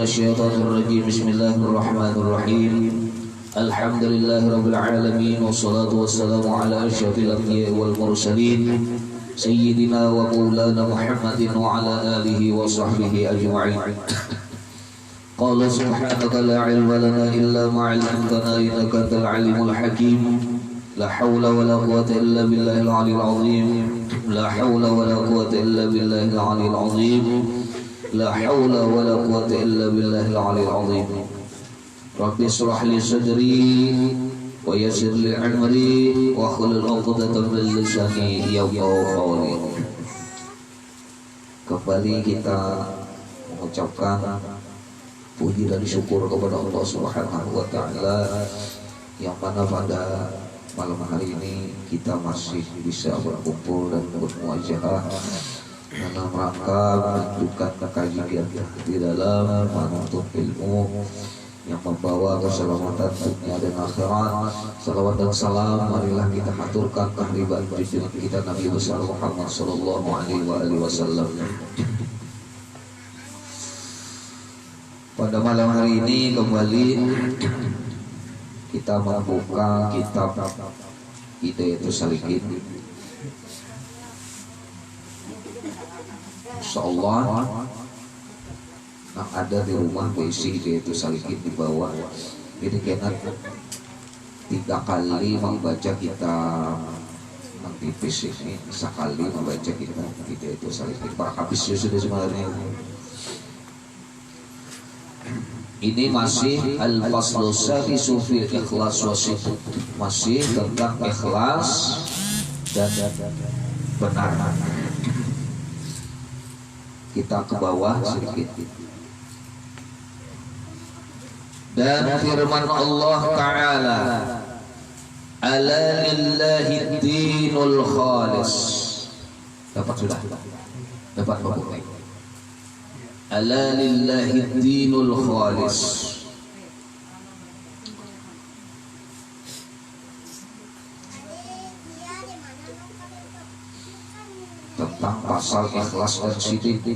الشيطان الرجيم. بسم الله الرحمن الرحيم. الحمد لله رب العالمين، والصلاة والسلام على أشرف الأنبياء والمرسلين سيدنا ومولانا محمد وعلى آله وصحبه أجمعين. قال سبحانك لا علم لنا إلا ما علمتنا إنك أنت العليم الحكيم. لا حول ولا قوة إلا بالله العلي العظيم. لا حول ولا قوة إلا بالله العلي العظيم. لا حول ولا قوة إلا بالله العلي العظيم. رب اشرح لي صدري ويسر لي أمري واحلل عقدة من لساني يفقهوا قولي. Kembali kita mengucapkan puji dan syukur kepada Allah Subhanahu wa taala yang mana pada malam hari ini kita masih bisa berkumpul dan bermuajahah dalam rangka melanjutkan kajian di dalam menuntut ilmu yang membawa keselamatan dunia dan akhirat. Salawat dan salam marilah kita haturkan kehadiran junjungan kita Nabi besar Muhammad sallallahu alaihi wasallam. Pada malam hari ini kembali kita membuka kitab Hidayatus Salikin. Insyaallah yang ada di rumah berisi Hidayatus Salikin di bawah. Jadi kena 3 kali membaca kitab tipis ini, sekali membaca kitab Hidayatus Salikin. Para habis sudah sebenarnya. Ini masih al-faslu sadisu fil ikhlas wasidq, masih tentang ikhlas dan benar. Kita ke bawah sedikit. Dan firman Allah Ta'ala, ala lillahi dinul khalis. Dapat sudah? Dapat bapak? Ala lillahi dinul khalis. Tentang pasal ikhlas dan sidq.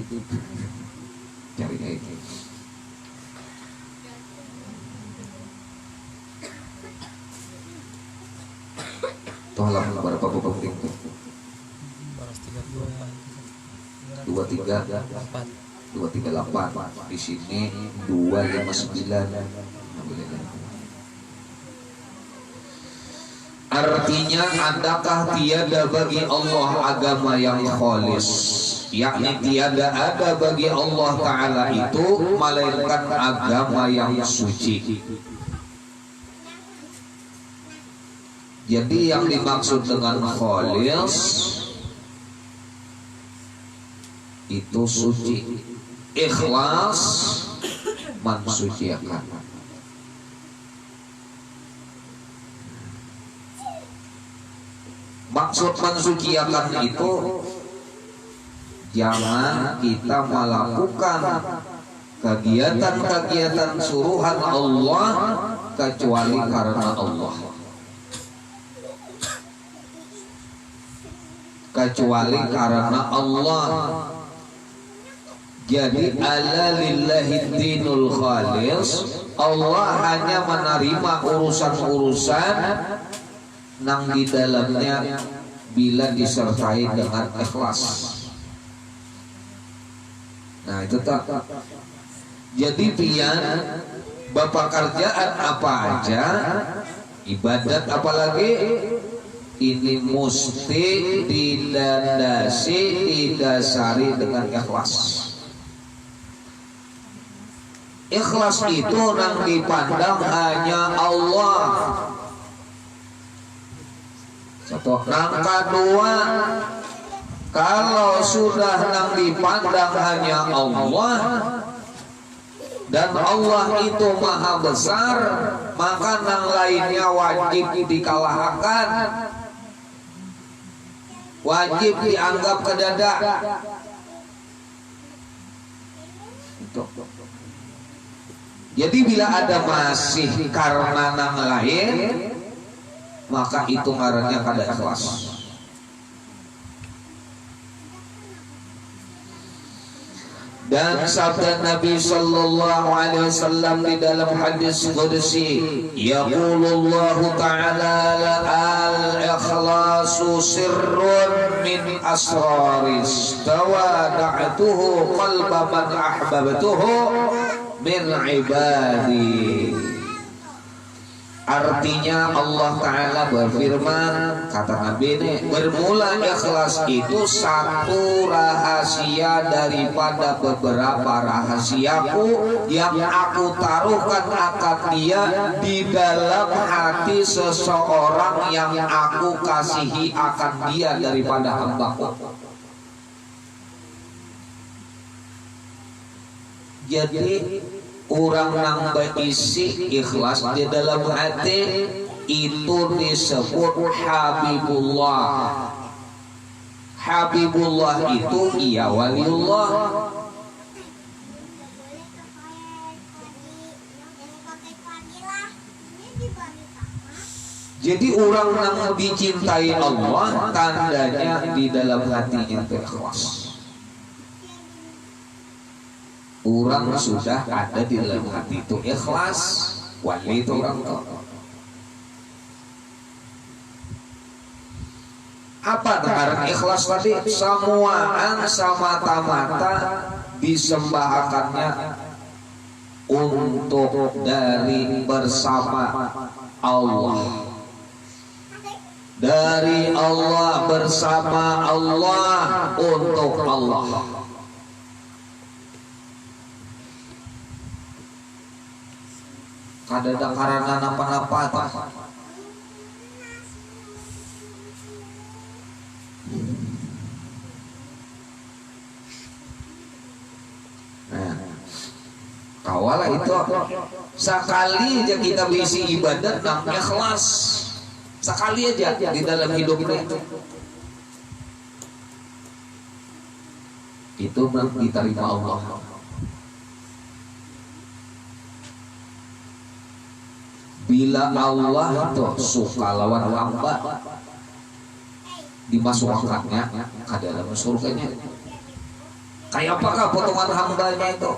Cari ini. Tolong kepada bapak itu. 238 di sini 259. Artinya, adakah tiada bagi Allah agama yang khalis, yakni tiada ada bagi Allah Ta'ala itu melainkan agama yang suci. Jadi yang dimaksud dengan khalis itu suci, ikhlas mensucikan. Maksud mensucikan itu jangan kita melakukan kegiatan-kegiatan suruhan Allah kecuali karena Allah, kecuali karena Allah. Jadi ala lillahi dinul khalis, Allah hanya menerima urusan-urusan nang di dalamnya bila disertai dengan ikhlas. Nah itu tak. Jadi pian bapak kerjaan apa aja, ibadat apalagi, ini mesti didasari dengan ikhlas. Ikhlas itu nang dipandang hanya Allah. Satu. Nang kedua, kalau sudah nang dipandang hanya Allah dan Allah itu maha besar, maka nang lainnya wajib dikalahkan, wajib dianggap kedada. Jadi bila ada masih karena nang lain, maka itu ngarannya kada ikhlas. Dan sabda Nabi sallallahu alaihi wasallam di dalam hadis qudsi, yaqulullahu ta'ala al-ikhlasu sirrun min asraris tawada'tuhu qalba man ahbabtuhu min ibadi. Artinya Allah Ta'ala berfirman, kata Nabi ini, bermula ikhlas itu satu rahasia daripada beberapa rahasiaku yang aku taruhkan akan dia di dalam hati seseorang yang aku kasihi akan dia daripada hambaku. Jadi orang yang berisi ikhlas di dalam hati itu disebut Habibullah. Habibullah itu ia waliullah. Jadi orang yang dicintai Allah tandanya di dalam hatinya ikhlas. Orang sudah ada di dalam hati itu ikhlas, wali itu orang tahu. Apa dengan ikhlas tadi? Semuaan semata-mata disembahkannya untuk dari bersama Allah. Dari Allah bersama Allah untuk Allah. Kada ada karena napa-napa. Nah, kawalah itu sekali aja kita berisi ibadat dan ikhlas, sekali aja di dalam hidup kita itu diterima Allah. Bila Allah tuh suka lawan hamba, dimasukkannya ke dalam surganya. Kayak apakah potongan hambanya itu?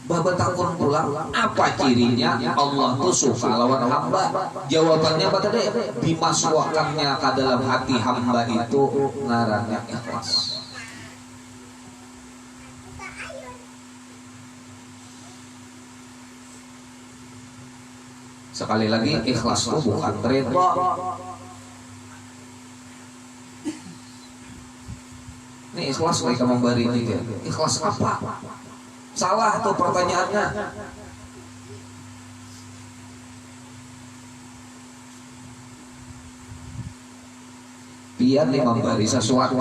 Babetakun pulang, apa cirinya Allah tuh suka lawan hamba? Jawabannya apa tadi? Dimasukkannya ke dalam hati hamba itu ngarannya ikhlas. Sekali lagi, ikhlas itu bukan ridha. Ini ikhlas mereka memberi ini. Ikhlas apa? Salah tuh pertanyaannya. Biar nih memberi sesuatu.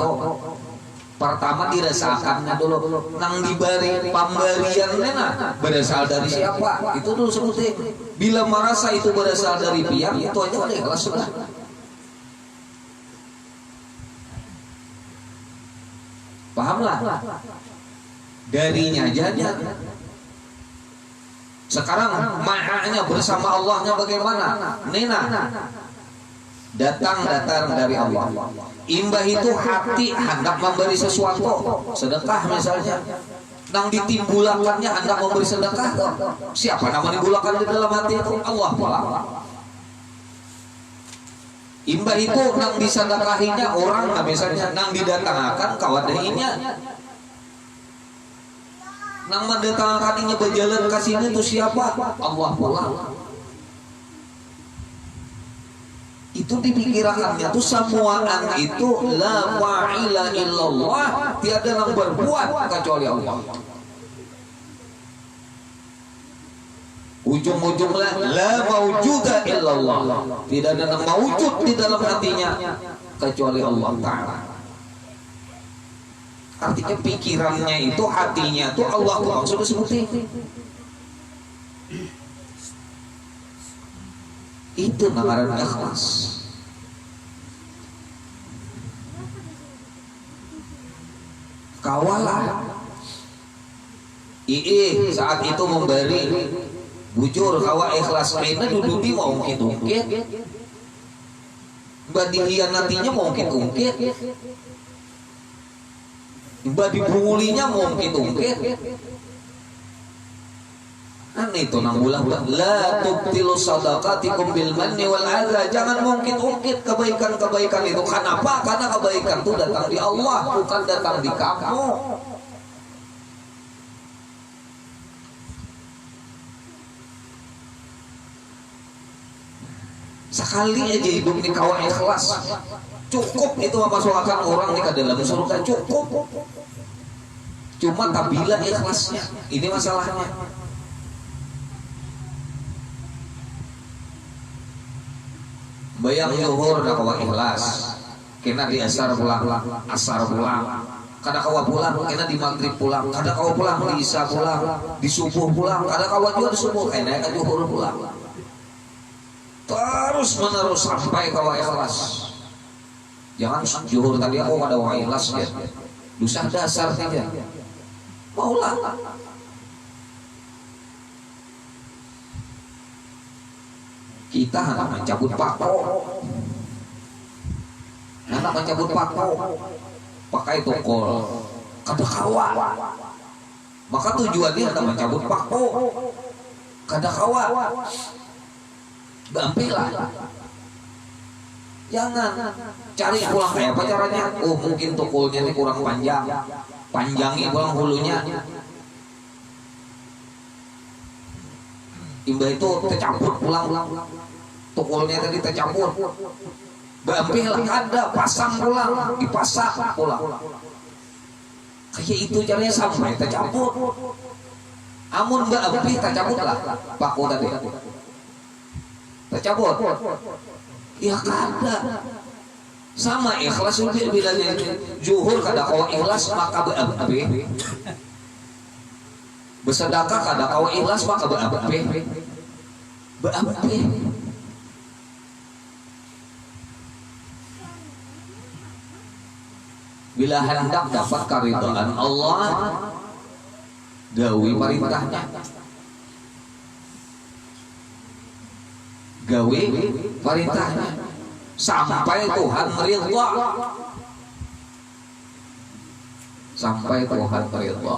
Pertama dirasakannya dulu, nang diberi pemberiannya berasal dari siapa? Itu dulu sebutin. Bila merasa itu berasal dari pihak, itu aja udah ikhlas sudah. Pahamlah? Darinya aja. Sekarang makanya bersama Allahnya bagaimana? Nina datang dari Allah. Imbah itu hati hendak memberi sesuatu, sedekah misalnya. Nang ditimbulakannya hendak memberi sedekah. Siapa nama dibulakan di dalam hati itu? Allah pula. Imbah itu nang disedekahinya orang, misalnya nang didatangkan kawadainya. Nang mendatangkannya berjalan ke sini itu siapa? Allah pula. Itu dipikirkannya tuh semuaan itu la wa'ila illallah, tiada yang berbuat kecuali Allah. Ujung-ujungnya la maujuda illallah, tidak ada yang maujud di dalam hatinya kecuali Allah Ta'ala. Artinya pikirannya itu, hatinya itu Allah Ta'ala sudah seperti itu namanya ikhlas. Kawalah saat itu memberi bujur kawa ikhlas karena duduki mau ungkit-ungkit, badihianatinya mau ungkit-ungkit. Mbak dibungulinya mungkin-mungkin. Kan itu nang ulang la tubtilu sadaqatikum bil manni wal adza. Jangan mungkin-mungkin kebaikan-kebaikan itu. Kenapa? Karena kebaikan itu datang di Allah, bukan datang di kamu. Sekali aja hidup di kawah ikhlas, cukup itu memasukkan orang ke dalam surga, cukup. Cuma tabila ikhlasnya, ini masalahnya. Bayang zuhur na kawah ikhlas, kena di asar pulang, kada kawah pulang, kena di maghrib pulang, kada kawah pulang, di isya pulang, di subuh pulang, kada kawah juga di subuh, kena ka zuhur pulang. Terus menerus sampai kawah ikhlas. Jangan zuhur tadi aku kada kawah ikhlas ya. Dosa dasar saja. Maulah. Kita hendak mencabut pako. Hendak mencabut pako. Pakai tokol. Kada kawah. Maka tujuannya hendak mencabut pako. Kada kawah. Gampilah. Jangan cari pulang kayak apa caranya. Oh mungkin tokolnya ini kurang panjang, panjangi pulang hulunya. Imbah itu tercampur pulang, tokolnya tadi tercampur. Gampilah ada pasang pulang, dipasang pulang. Kayak itu caranya sampai tercampur. Amun nggak api tercampur lah paku tadi. Tercabut ya kada sama ikhlas udah bilangnya zuhur kada kau ikhlas maka beabe bersedekah kada kau ikhlas maka beabe bila hendak dapat karidhaan Allah gawi perintahnya, gawe perintahnya sampai Tuhan ridha, sampai Tuhan ridha.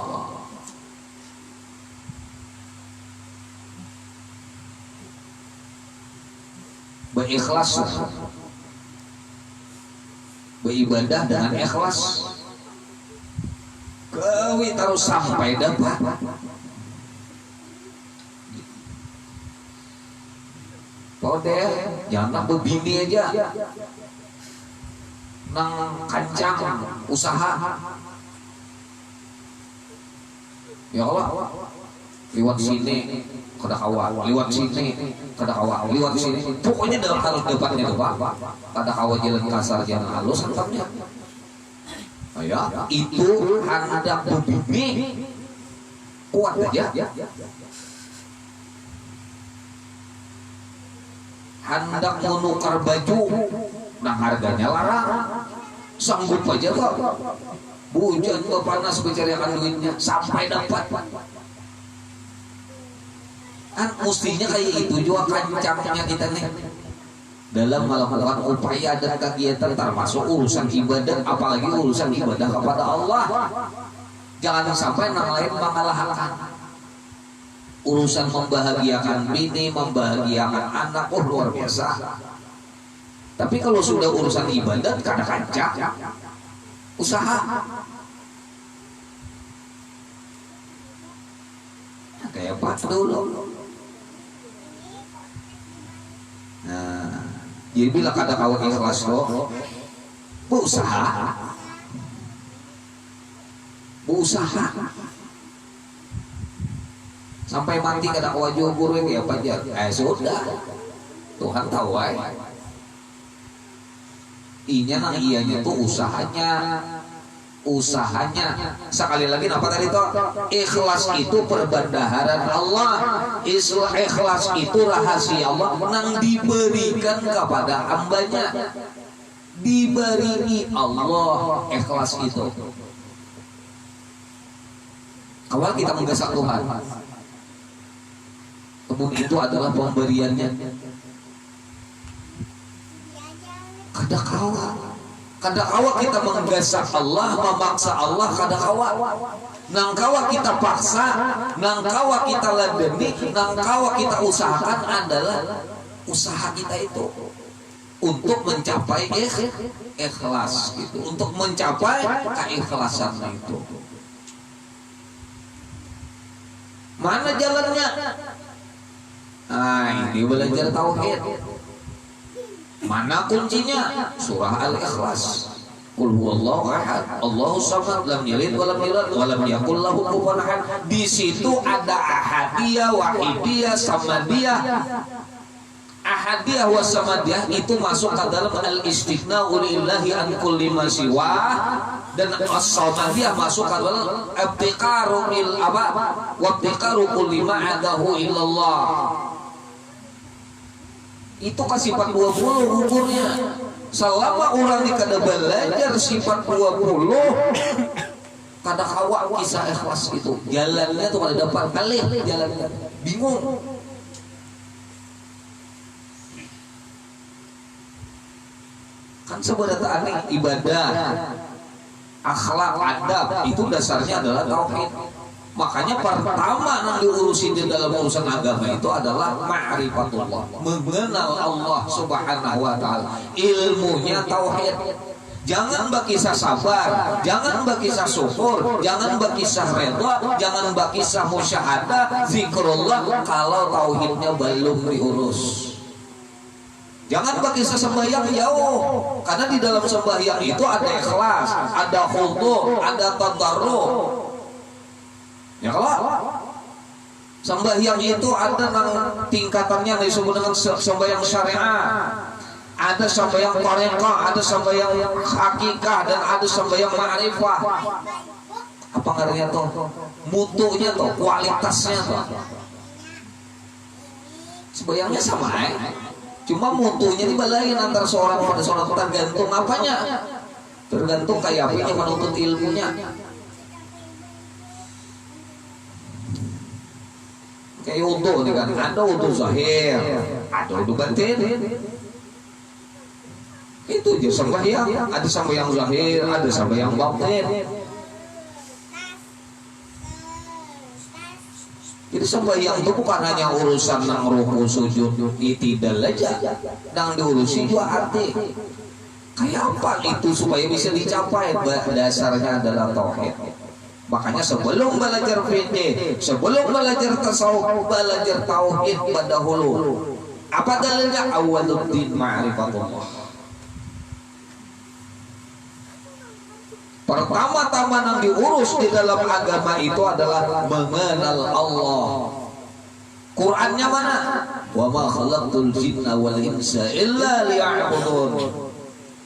Berikhlas, beribadah dengan ikhlas, gawe terus sampai dapat. Kode jangan berbini aja, nang kancang usaha. Ya Allah, lewat sini kada kawa, lewat sini kada kawa, lewat sini. Pokoknya dalam harus depannya tuh Pak. Kada kawa jalan kasar jalan halus angkapnya. Ya, itu hendak berbini kuat aja. Hendak menukar baju, nah harganya larang, sanggup aja kok. Bujan ke panas mencarikan duitnya sampai dapat. Kan mestinya kayak itu juga kancangnya kita nih dalam melakukan upaya dan kegiatan termasuk urusan ibadah, apalagi urusan ibadah kepada Allah. Jangan sampai yang lain mengalahkan. Urusan membahagiakan bini, membahagiakan anak, oh luar biasa. Tapi kalau sudah urusan ibadat, kada kancang, usaha. Kayak apa dulu? Nah, jadi bila kada kau ikhlas lo, berusaha, berusaha. Sampai mati kada wajah guru ya pajar. Sudah. Tuhan tahu inya nang ianya tuh usahanya. Sekali lagi apa tadi toh? Ikhlas itu perbendaharaan Allah. Ikhlas itu rahasia Allah nang diberikan kepada hambanya. Diberi Allah ikhlas itu. Awal kita menggasak Tuhan. Kemudian itu adalah pemberiannya. Kada kawa Kada kawa kita menggasak Allah, memaksa Allah, kada kawa. Nang kawa kita paksa, nang kawa kita ladeni, nang kawa kita usahakan adalah usaha kita itu untuk mencapai ikhlas gitu, untuk mencapai keikhlasan itu. Mana jalannya? Nah, ini belajar tauhid. Mana kuncinya? Surah Al-Ikhlas. Qul huwallahu ahad, Allahus samad, lam yalid wa lam yulad wa lam yakul lahu kufuwan ahad. Di situ ada ahadiyah, wahidiyah, samadiyah. Ahadiyah wa samadiyah itu masuk ke dalam al-istighna'u lillahi an kulli ma siwa, dan as-samadiyah masuk ke dalam ibtiqaru il aba wa ibtiqaru kulli ma adahu illallah. Itu kan sifat 20 ukurnya. Selama orang di kada belajar sifat 20, kada kawa kisah ikhlas itu. Jalannya tuh kada dapat kalih jalannya. Bingung. Kan sebenarnya ibadah, akhlak, adab itu dasarnya adalah tauhid. Makanya pertama yang diurusin di dalam urusan agama itu adalah ma'rifatullah, mengenal Allah Subhanahu wa taala. Ilmunya tauhid. Jangan berkisah sabar, jangan berkisah syukur, jangan berkisah redha, jangan berkisah musyahadah, zikrullah kalau tauhidnya belum diurus. Jangan berkisah sembahyang jauh, karena di dalam sembahyang itu ada ikhlas, ada khudu', ada tadarruh. Ya kalau sembahyang itu ada tingkatannya yang disebut dengan sembahyang syariah, ada sembahyang tarekat, ada sembahyang hakikah, dan ada sembahyang ma'rifah. Apa ngaranya tuh? Mutunya tuh, kualitasnya tuh. Sembahyangnya sama, cuma mutunya dibalain antara seorang pada seorang, tergantung apanya, tergantung kayak apanya menuntut ilmunya. Kayak wudu nih kan, ada wudu zahir, ada wudu batin. Itu aja sembahyang, ada sembahyang zahir, ada sembahyang batin. Jadi sembahyang itu bukan hanya urusan nang ruku sujud, tidak aja, nang diurusi juga arti. Kayak apa itu supaya bisa dicapai? Dasarnya adalah tauhid. Makanya sebelum belajar fikih, sebelum belajar tasawuf, belajar tauhid pada hulu. Apa dalilnya? Awwaluddin ma'rifatullah. Pertama-tama yang diurus di dalam agama itu adalah mengenal Allah. Qurannya mana? Wa ma khalaqtul jinna wal insa illa liya'budun,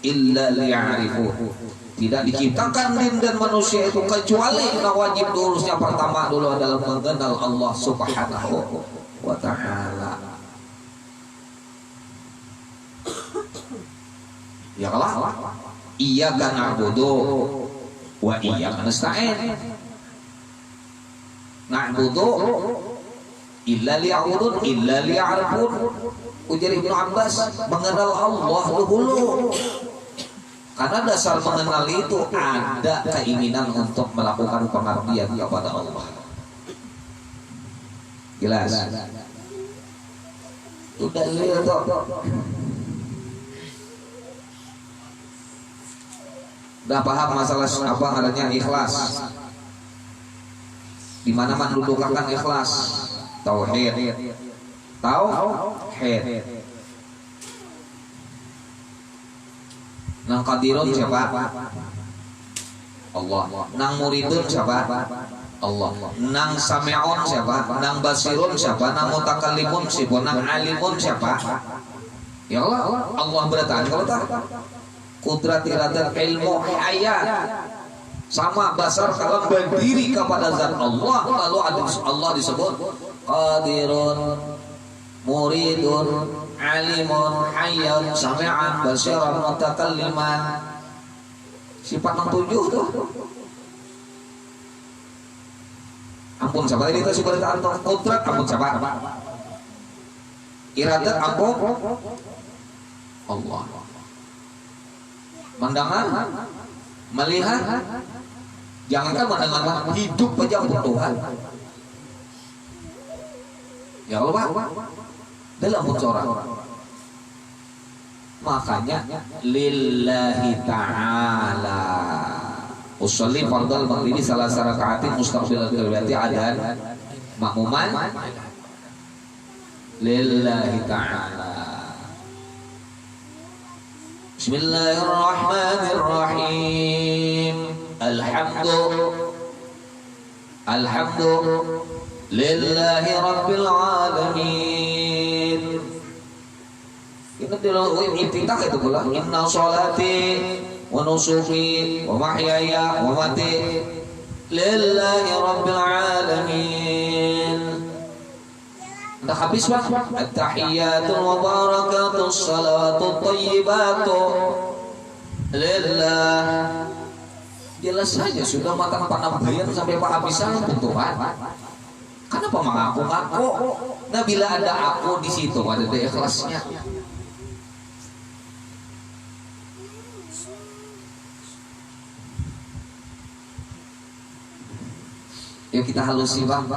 illa liya'rifun. Tidak diciptakan jin dan manusia itu kecuali yang wajib diurusnya pertama dulu adalah mengenal Allah Subhanahu wa ta'ala. Ya Allah, iyyaka na'budu wa iyyaka nasta'in. Na'budu illa liya'budun illa liya'rifun. Ujar Ibnu Abbas, mengenal Allah dulu. Karena dasar mengenal itu ada keinginan untuk melakukan pengabdian kepada Allah. Jelas? Udah lihat toh. Udah paham masalah apa adanya ikhlas? Di mana mendudukan ikhlas? Tauhid. Tauhid. Nang qadirun siapa? Allah. Nang muridun siapa? Allah. Nang sami'un siapa? Nang basirun siapa? Nang mutakallimun siapa? Nang alimun siapa? Ya Allah. Allah bertahan kalau tak. Kudrat iradat ilmu hayat. Sama basar kalau berdiri kepada zat Allah, lalu Allah disebut qadirun, muridun, alimun, hayyun, sami'an, basiran, mutakalliman. Sifat yang 7 tuh. Ampun siapa tadi itu sifat antum? Kudrat ampun siapa? Iradat ampun Allah. mendengar, melihat, jangankan mendengar, hidup aja untuk Tuhan. Ya Allah, dalam mucorah. Makanya lillahi ta'ala usolli fardal maghribi salah rakaatin mustaqbilal qiblati adan makmuman lillahi ta'ala. Bismillahirrahmanirrahim. Alhamdu lillahi rabbil alamin. Ingat dulu iftitah itu pula. Inna sholati wa nusuki wa mahyaya wa mati lillahi rabbil alamin. Udah habis Pak? At-tahiyatul wa barakatus salawatut thayyibatu lillah. Jelas saja sudah matang penambahan sampai Pak habisan untuk Tuhan. Kenapa mengaku-ngaku? Nah bila ada aku di situ ada ikhlasnya. Yuk kita halusi Bang.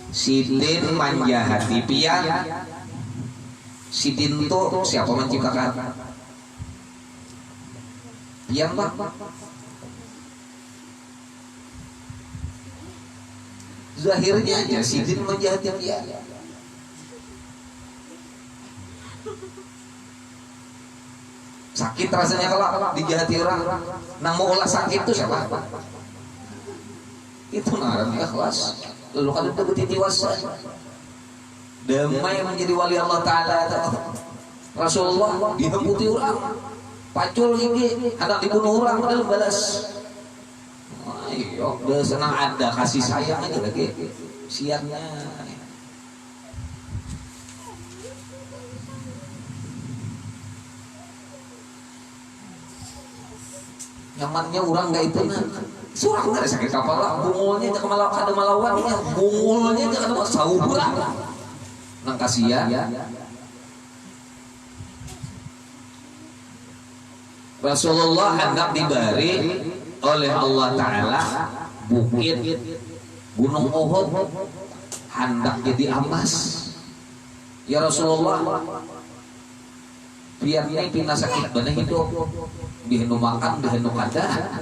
Sidin manja hati pian. Sidin itu siapa menciptakan? Pian Bang. Zahirnya aja sidin manja hati pian. Sakit rasanya kalau dijahati orang. Nang mau olah sakit itu siapa? Itu ngaran ikhlas. Lalu kalau udah bertitiwas damai menjadi wali Allah Ta'ala. Rasulullah dihemputi orang pacul ini anak dibunuh orang padahal balas. Ayo udah senang ada kasih sayang aja lagi siangnya. Nyamannya orang gak itu nah. Surang nggak ada sakit kapal lah, bungulnya jangan ada malawannya, bungulnya jangan ada sauhura. Nang kasihan. Rasulullah hendak diberi oleh Allah Ta'ala bukit Gunung Uhud hendak jadi emas. Ya Rasulullah, biar ini pina sakit benar hidup, dihenu makan, dihenu kada.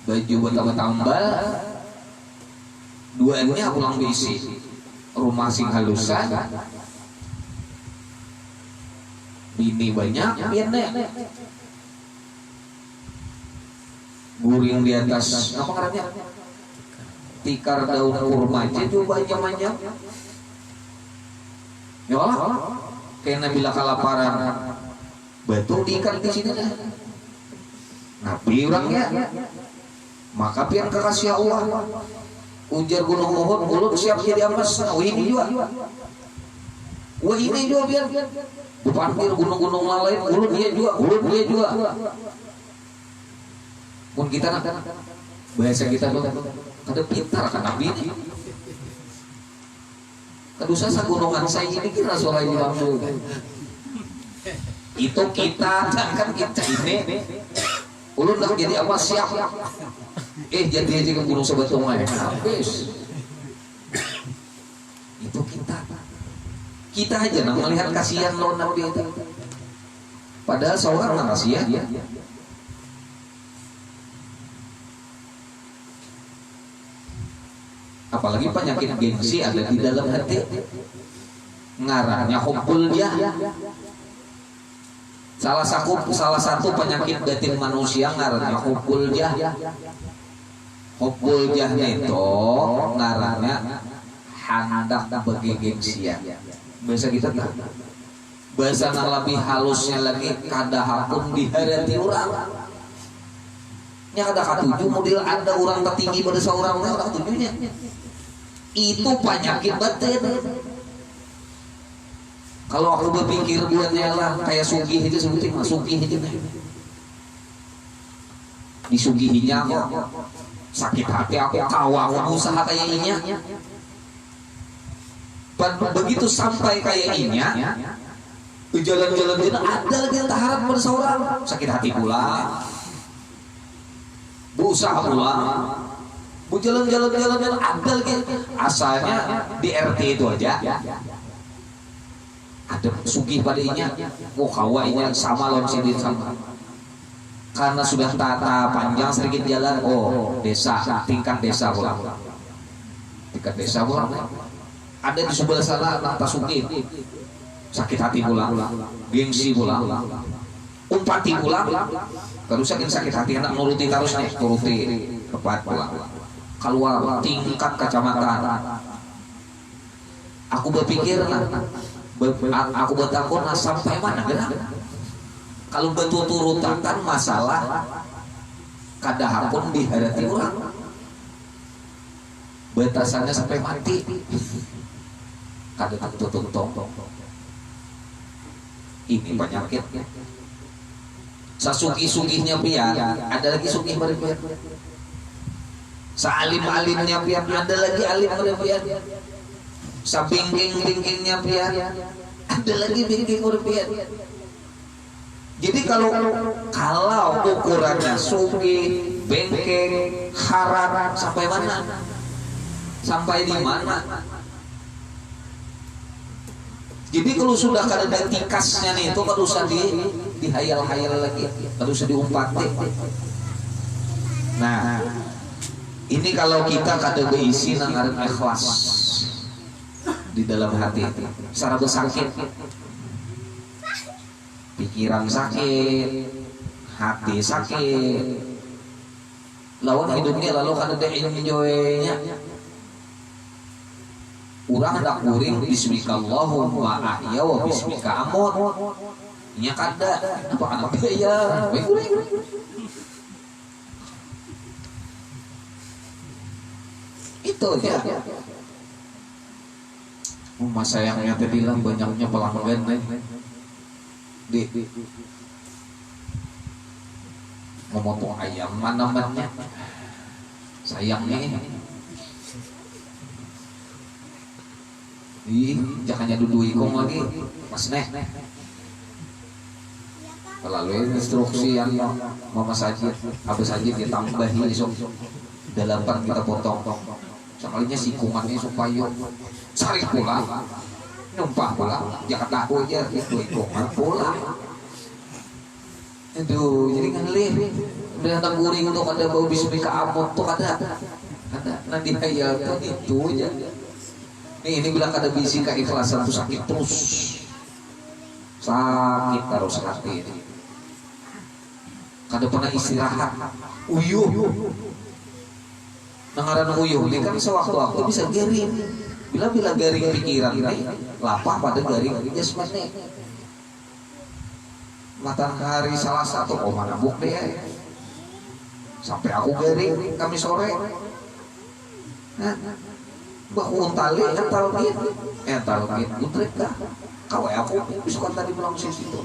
Baju buat tambal, duanya pulang bisi, rumah sing halusan, bini banyak, biarnya guring di atas, apa ngarannya? Tikar daun kurma aja juga banyak. Ya Allah, kena bila kelaparan, batu diikat di sini dah. Nabi orangnya. Maka pian kekasih Allah ujar Gunung Uhud ulut siap jadi emas. Wah ini juga pian dipanggil gunung-gunung lain ulut dia juga pun kita bahasa kita tuh ada pintar kan Nabi ini kadusa sa gunungan saya ini kira soal ini langsung itu kita kan kita ini ulut nak jadi emas siap jadi aja ke gunung Sebatungan habis. Itu kita aja nang melihat kasihan lawan Nabi itu. Padahal seorang nang kasihan ya. Apalagi penyakit gengsi ada di dalam hati. Ngarahnya hubbul dia. Salah satu penyakit batin manusia ngarahnya hubbul dia. Hubbul jahnya itu ngarahnya hendak bagi gengsian. Bahasa kita tak. Bahasa yang lebih halusnya lagi kada hakum di hati orang. Nya kada katuju model ada orang tertinggi pada seorang orang tujunya. Itu penyakit batin. Kalau aku berpikir buatnya lah kayak sugih itu sebutin sugih itu. Disugihinya kok sakit hati aku kawang usaha kayak inya. Begitu sampai kayak inya jalan-jalan dina ada lagi yang taharap pada seorang sakit hati pula, berusaha pula, bu jalan-jalan ada lagi asalnya di RT itu aja ada sugih padanya, kawainya sama lawan sini sama, karena sudah tata panjang sedikit jalan, desa tingkat desa pula, ada di sebelah sana nata sugih. Sakit hati pula, gengsi pula, umpati pula, terus sakit hati anak nuruti terus nih, nuruti tepat pula. Keluar tingkat kecamatan, aku berpikir aku bertakun sampai mana gerak? Kalau betul turutakan masalah, kadang pun dihadapi ulang, batasannya sampai mati, kadang tutup. Ini penyakit. Sasugih-sugihnya pian, ada lagi sugih berpian. Saalim-alimnya pian, ada lagi alim berpian. Sabingking-bingkingnya pian, ada lagi bingking berpian. Jadi kalau ukurannya sugih, bengkeng, haram, sampai mana? Sampai di mana? Jadi kalau sudah ada tikasnya nih itu kan usah dihayal-hayal lagi, kan usah diumpati. Nah, ini kalau kita kada berisi nangaran ikhlas di dalam hati, secara bersakit, pikiran sakit, hati sakit, lawan hidupnya lalu kada ada enjoynya. Urang hendak kuring bismikallahumma ahya wa bismika amut. Nya kada apa kana biaya. Itu ya. Mas sayangnya tadi bilang banyaknya pelanggan di ngomong ayam mana namanya. Sayangnya jangan duduk ikong lagi mas neh lalu instruksi yang mama Sajid Abah Sajid ditambahi sok dalapan kita potong sekalinya sikungannya supaya cari pula numpah pula jangan takut aja itu ikongan pula aduh jadi ngelih udah datang guring untuk ada bau bismika amut tuh ada nanti hayal tuh itu aja. Ini bilang ada bisi keikhlasan itu sakit terus, sakit terus hati ini. Kada pernah istirahat, uyuh. Nangaran uyuh ini kan sewaktu-waktu bisa garing. Bila garing pikiran ini, lapah pada garing jasmani. Matahari salah satu, mana buk deh. Sampai aku garing kami sore. Nah. Bahwa tali talqin utrek dah kau aku suka tadi pulang sisi itu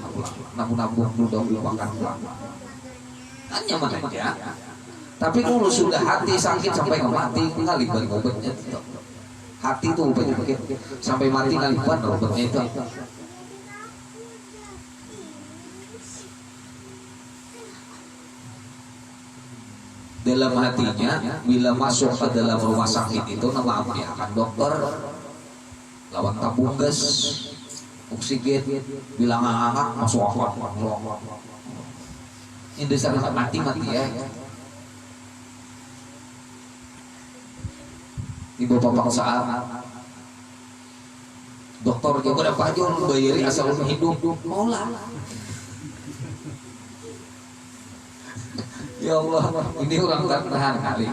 nabung dulu makan pulang hanya mana aja tapi kalau sudah hati sakit sampai mati ngaliban obatnya itu hati itu obatnya sampai mati ngaliban obatnya itu dalam hatinya bila masuk ke dalam rumah sakit itu nama apa ya kan dokter lawan tabung gas oksigen bilang angak masuk apa ini sangat mati ya ibu bapak saat dokter juga berapa aja bayari asal hidup mau lah. Ya Allah, ini orang tahan kali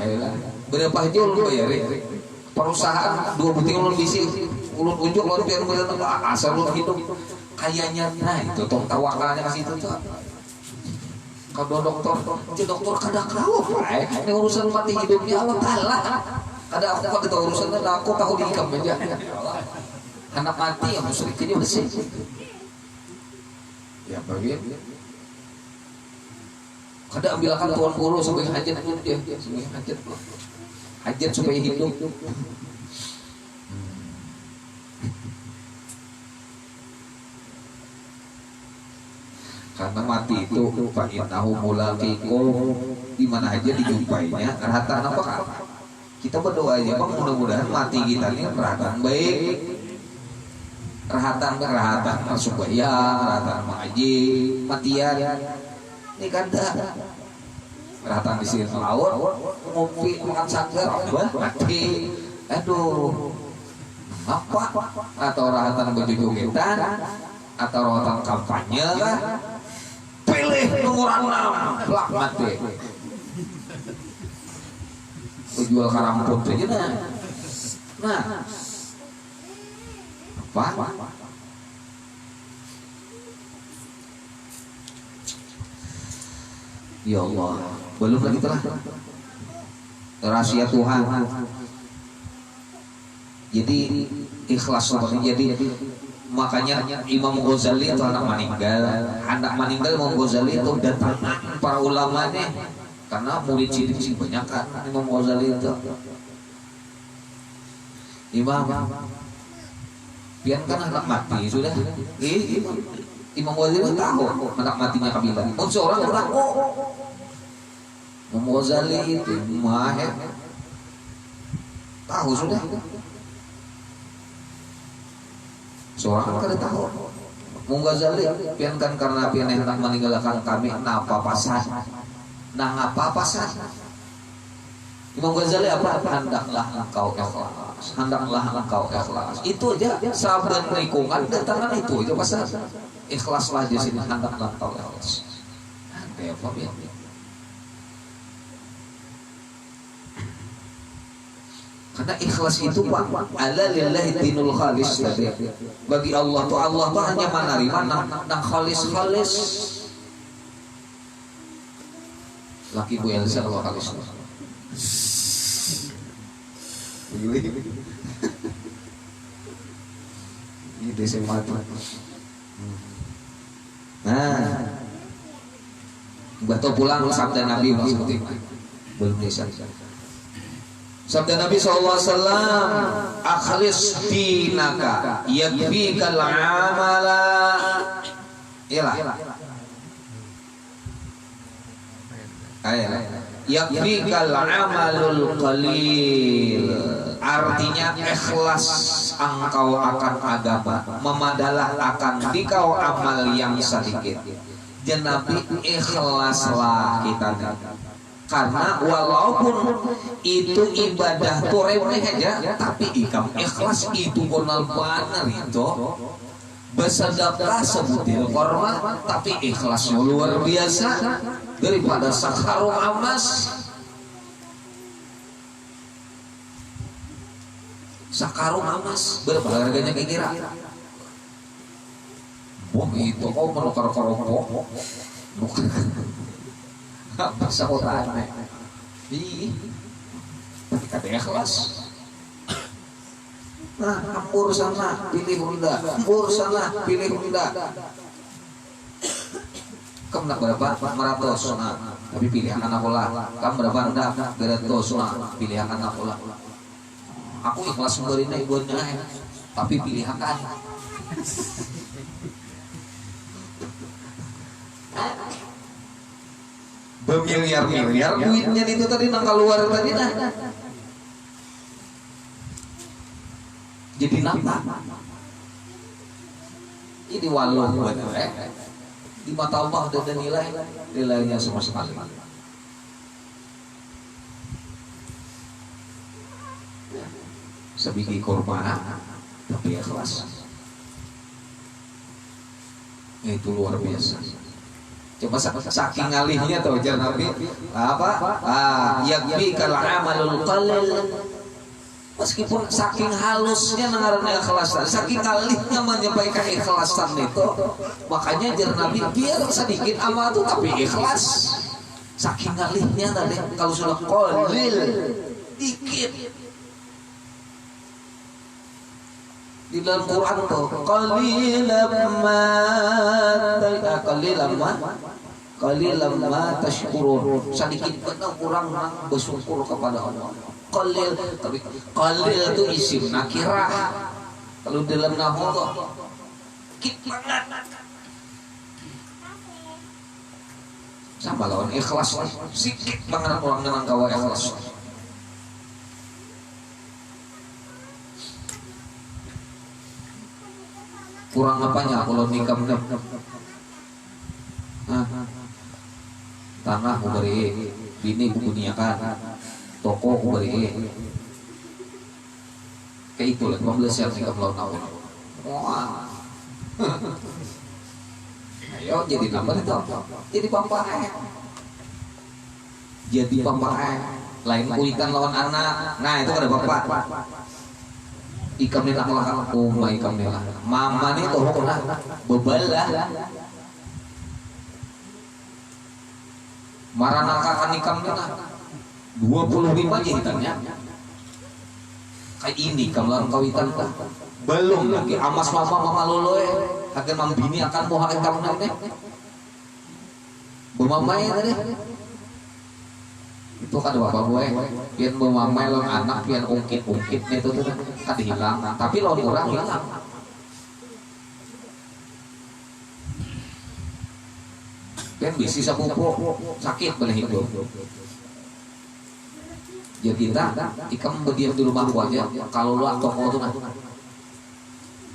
berapa aja ulun bayarin perusahaan 2 buting ulun bisi ulun unjuk ulun biar asal ulun hidup kayaknya nah itu toh tawakalnya ke situ tuh kalau dokter kada kau ini urusan mati hidupnya Allah Ta'ala kada aku kada tahu urusan aku tahu dikam aja anak mati yang musyrik ini bersih ya bagian kada ambilkan tuan guru sebagai hajat pun dia sebagai hajat supaya hidup Karena mati itu fa innahu mulaqikum, di mana aja dijumpainya. Rahatan apa kan? Kita berdoa aja Bang, mudah-mudahan mati kita ini rahatan baik. Rahatan masuk ya, rahatan mengaji, matian. Ini kan dah. Rahatan di sini laut, ngopi makan sagar, mati. Aduh. Apa? Atau rahatan berjoget-jogetan, atau rahatan kampanye kan? Pilih nomor 6, plak mati. Jual karamput aja nah. Apa? Ya Allah, belum lagi telah rahasia Tuhan. Jadi ikhlas seperti jadi makanya Imam Ghazali itu anak meninggal Imam Ghazali itu datang para ulamanya karena murid cilik sih banyak kan Imam Ghazali itu. Imam pian kan anak mati sudah. Imam Ghazali tahu anak matinya kabilah. Seorang tahu. Imam Ghazali itu mahir tahu sudah. Seorang kada tahu. Imam Ghazali pian kan karena pian hendak meninggalkan kami napa pasan. Nah apa pasan? Imam Ghazali apa? Hendaklah engkau ikhlas. Itu aja sahabat lingkungan datangan itu aja pasal ikhlaslah di sini, hendaklah engkau ikhlas. Nanti apa ya? Karena ikhlas itu Pak, ala lillahi dinul khalis tadi. Bagi Allah tuh hanya menerima nang khalis. Laki Bu Elsa kalau khalis. Ini desa mati. Nah, bato pulang sabda Nabi maksudnya belum desa. Sabda Nabi SAW, akhlis dinaka yakfikal amala. Iyalah. Yakfikal amalul qalil. Artinya ikhlas engkau akan agama, memadalah akan dikau amal yang sedikit. Dan Nabi ikhlaslah kita. Karena walaupun itu ibadah tuh remeh aja, tapi ikam ikhlas itu bonal benar itu. Bersedekah sebutir korma, tapi ikhlasnya luar biasa daripada sakarung emas. Sakarung emas berapa harganya kira-kira? Wah itu kau menukar kerupuk. Bisa kotaan tapi kata ikhlas. Nah, ampur sana pilih Honda, kamu nak berapa? 500. Nah, tapi pilih anak pola. Kamu berapa? Enggak, 300. Nah, pilih anak pola. Aku ikhlas memberinya ibunya, tapi pilih akan. Bermiliar-miliar duitnya itu tadi nang keluar tadi nah. Jadi napa? Jadi walau buat di mata Allah ada nilainya sama sekali. Sebiji korban tapi ikhlas. Itu luar biasa. Coba saking alihnya tuh ujar Nabi apa? Yakfikal amalul qalil. Meskipun saking halusnya nengarana ikhlasan, saking alihnya menyampaikan ikhlasan itu, makanya jar Nabi biar sedikit amal itu tapi ikhlas. Saking alihnya tadi kalau sudah qalil dikit. Di dalam Quran tuh qalilan ma tashkurun, sedikit benar kurang bersyukur kepada Allah. Qalil, tapi qalil itu isim nakirah. Kalau dalam nahwu dikit banget. sama lawan ikhlas lah sikit banget orang dengan kawa ikhlas. Kurang apanya kalau nikah bener tanah ku beri bini ku buniakan toko ku beri kayak itu lah 15 yang nikah melawan aku. Wah ayo jadi nomor itu jadi bapak lain kulitan lawan anak. Nah itu ada bapak ikam nila kelakar ikam nila mama nih tuh lah bebalah marana kakak ikam nila 25 jahitannya kayak ini kamlan kawitan lah belum lagi amas mama loloe akan mambini akan mau hakim kamu nanti bumamai tadi itu kan bapak gue pian bumamai lawan anak pian ungkit itu tuh kan hilang tapi lawan orang hilang pian bisi sapupu sakit belah hidup jadi kita ikam berdiam di rumah gua aja kalau lu toko tuh nah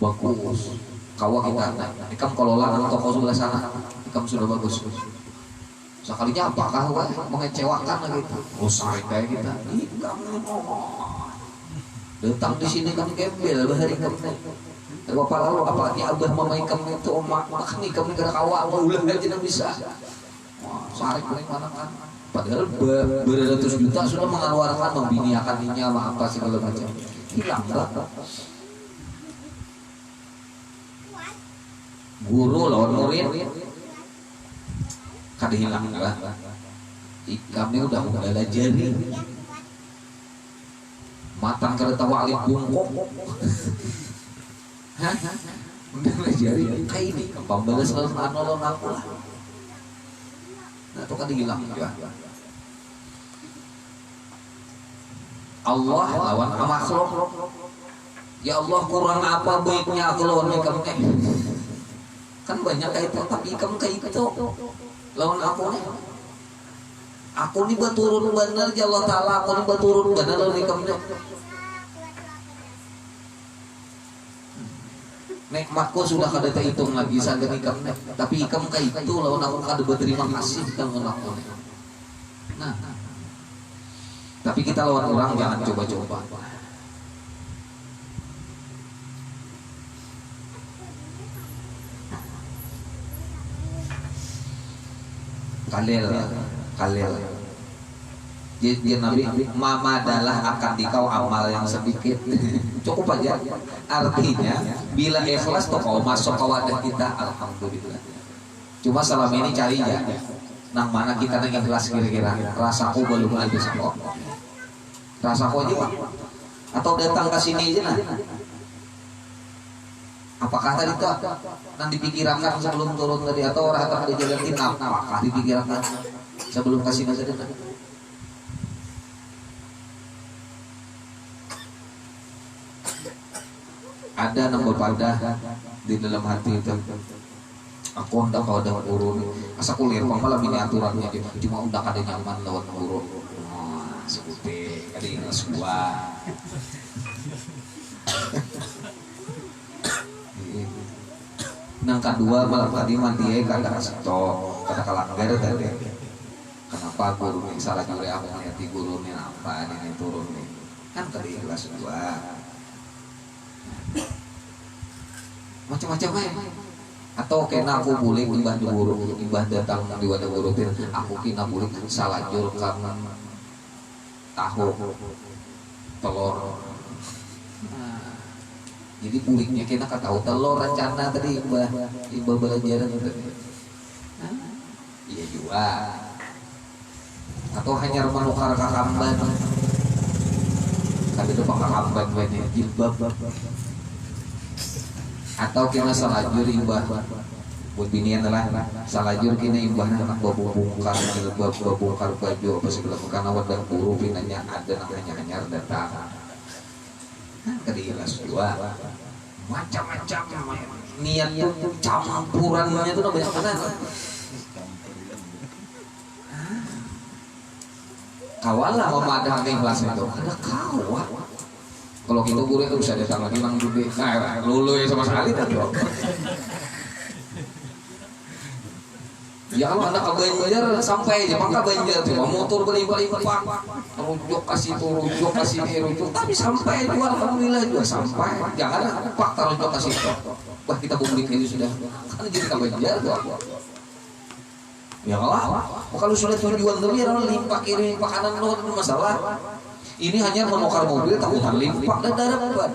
bagus kawa kita ikam kalau larang toko sebelah sana ikam sudah bagus sekalinya apakah wah mengecewakan gitu usai kayak kita ikam datang di sini kan gembel bahari ikam bapak lalu apalagi abah mama ikam itu omak ikam negara kawa ulah aja bisa sarik paling mana kan padahal beratus juta sudah mengeluarkan membiniakannya apa segala macam hilang lah. Guru lawan murid kada hilang lah. Kami udah jari matang kada tahu alit bungkuk udah jari kayak ini pembalas lawan anolong aku lah. Nah itu kada hilang juga. Allah lawan makhluk. Ya Allah kurang apa baiknya aku lawan ikam kan banyak kayak itu tapi ikam kayak itu lawan aku nih baturun bener ya Allah Ta'ala aku nih baturun bener lawan ikam nikmatku sudah kada terhitung lagi sagan ikam tapi ikam kayak itu lawan aku kada berterima kasih lawan aku. Nah tapi kita lawan orang jangan coba-coba. Kalil dia Nabi mama adalah akan dikau amal yang sedikit cukup aja artinya bila ikhlas tuh kau masuk ke wadah kita alhamdulillah. Cuma selama ini cari ya nang mana kita nang ikhlas kira-kira rasaku belum ada kok rasaku aja Pak atau datang ke sini aja nah apakah tadi tuh nanti dipikirkan sebelum turun tadi atau orang akan dijalanin apakah dipikirkan sebelum kasih masa depan? Ada nambah pada di dalam hati itu aku hendak kau dah urun asa kuliah malam ini aturannya cuma udah kada nyaman lawan urun sebuti kada ikhlas gua nang kedua malam tadi mandi kada stok kada kalanggar tadi kenapa guru nih salah jure aku ngeliati guru nih apa ini turun nih kan tadi kelas 2 macam-macam atau kena aku boleh imbah guru imbah datang di wadah guru aku kena boleh salah jur karena tahu telur jadi buliknya kita tahu telur rencana tadi imbah belajaran itu iya juga atau hanya menukar kakamban tapi itu kakamban banyak jilbab atau kena salajur imbah buat binian lah salajur kena imbah anak babungkar jilbab babungkar baju apa segala karena wadah guru pinanya ada namanya hanyar datang kelas 2 macam-macam niat campurannya itu banyak banget kawalah memadang ikhlas itu ada kawah. Kalau kita gurih itu bisa datang lagi nang gede. Nah, lulu ya sama sekali tak dong. Ya kalau anak ke Banjar sampai aja Pangka Banjar tuh motor balik-balik pak rujuk kasih itu rujuk kasih ini rujuk tapi sampai itu alhamdulillah juga sampai jangan pak rujuk kasih itu wah kita publik ini sudah kan jadi ke Banjar tuh ya kalau sudah tujuan dulu ya limpah kiri limpah kanan lo itu masalah ini hanya menukar mobil takutan limpah dan darat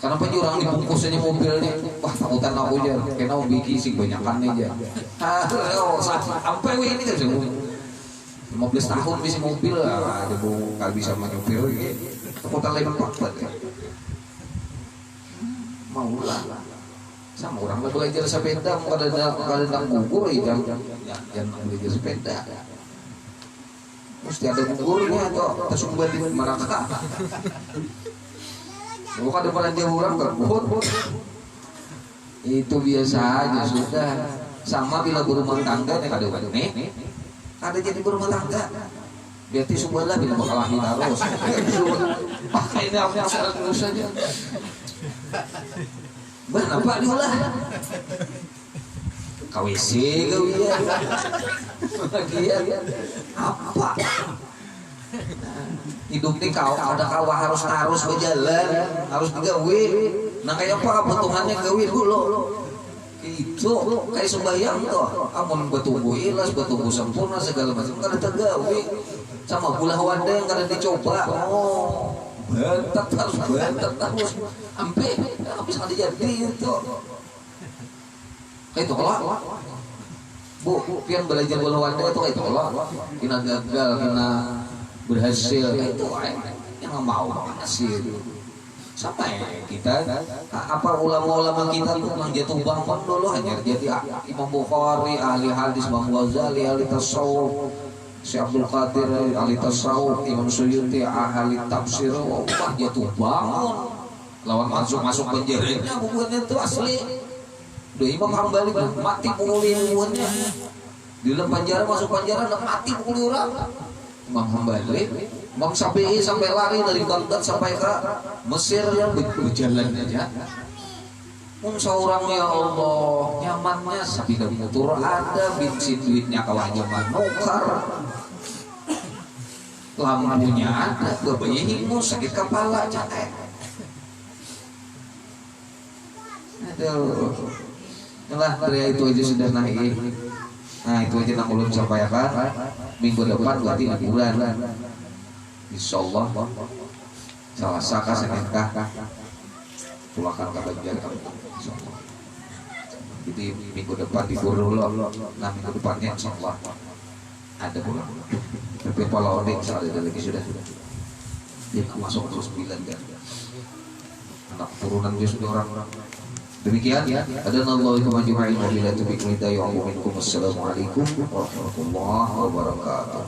karena apa orang dibungkus aja mobilnya wah takutan aku aja kena mau bikin sih banyakan aja sampai ini kan 15 tahun bisa mobil ada bu nggak bisa menyupir takutan lain pakpet ya mau lah sama orang belajar sepeda mau ada gugur ya jangan belajar sepeda mesti ada gugurnya atau tersumbat di Maraka. Bukan depan dia orang terbut itu biasa aja sudah sama bila berumah tangga nih ada jadi berumah tangga berarti semuanya bila bakal lahir terus pakai ini apa yang terus saja apa diolah KWC apa hidup nih kau ada kawah harus berjalan harus digawe nah kayak apa kebutuhannya gawe dulu itu kayak sembahyang tuh amun bertumbuh ilas bertumbuh sempurna segala macam kada tergawe sama bulah wadah yang kada dicoba bentak harus sampai habis kada jadi itu kayak itu kalau bu pian belajar bulah wadah itu kayak itu kalau kena gagal kena berhasil itu yang mau hasil sampai kita apa ulama-ulama kita tuh yang jatuh bangun dulu hanya jadi Imam Bukhari ahli hadis, Imam Ghazali ahli tasawuf, Syekh Abdul Qadir ahli tasawuf, Imam Suyuti ahli tafsir wah jatuh bangun lawan masuk penjaranya bukunya itu asli udah Imam Hambali mati pukulnya di dalam penjara masuk penjara mati pukul orang Imam Hambali, Imam Syafi'i sampai lari dari Baghdad sampai ke Mesir yang berjalan aja. Seorang ya Allah nyamannya sepeda motor ada, bensin duitnya kawan nyaman nukar, lampunya ada, bebayimu sakit kepala capek. Aduh, lah dari itu aja sudah naik. Nah itu aja yang belum sampaikan minggu depan berarti liburan insyaallah Selasa ka Senin kah pulakan ke Banjar insyaallah jadi minggu depan libur dulu nah minggu depannya insyaallah ada pulang tapi pola oning ada lagi sudah dia masuk terus 9 kan anak turunan dia sudah orang demikian adanallahu kama juma'i wa bila tubiqul hidayah wa minkum assalamualaikum warahmatullahi wabarakatuh.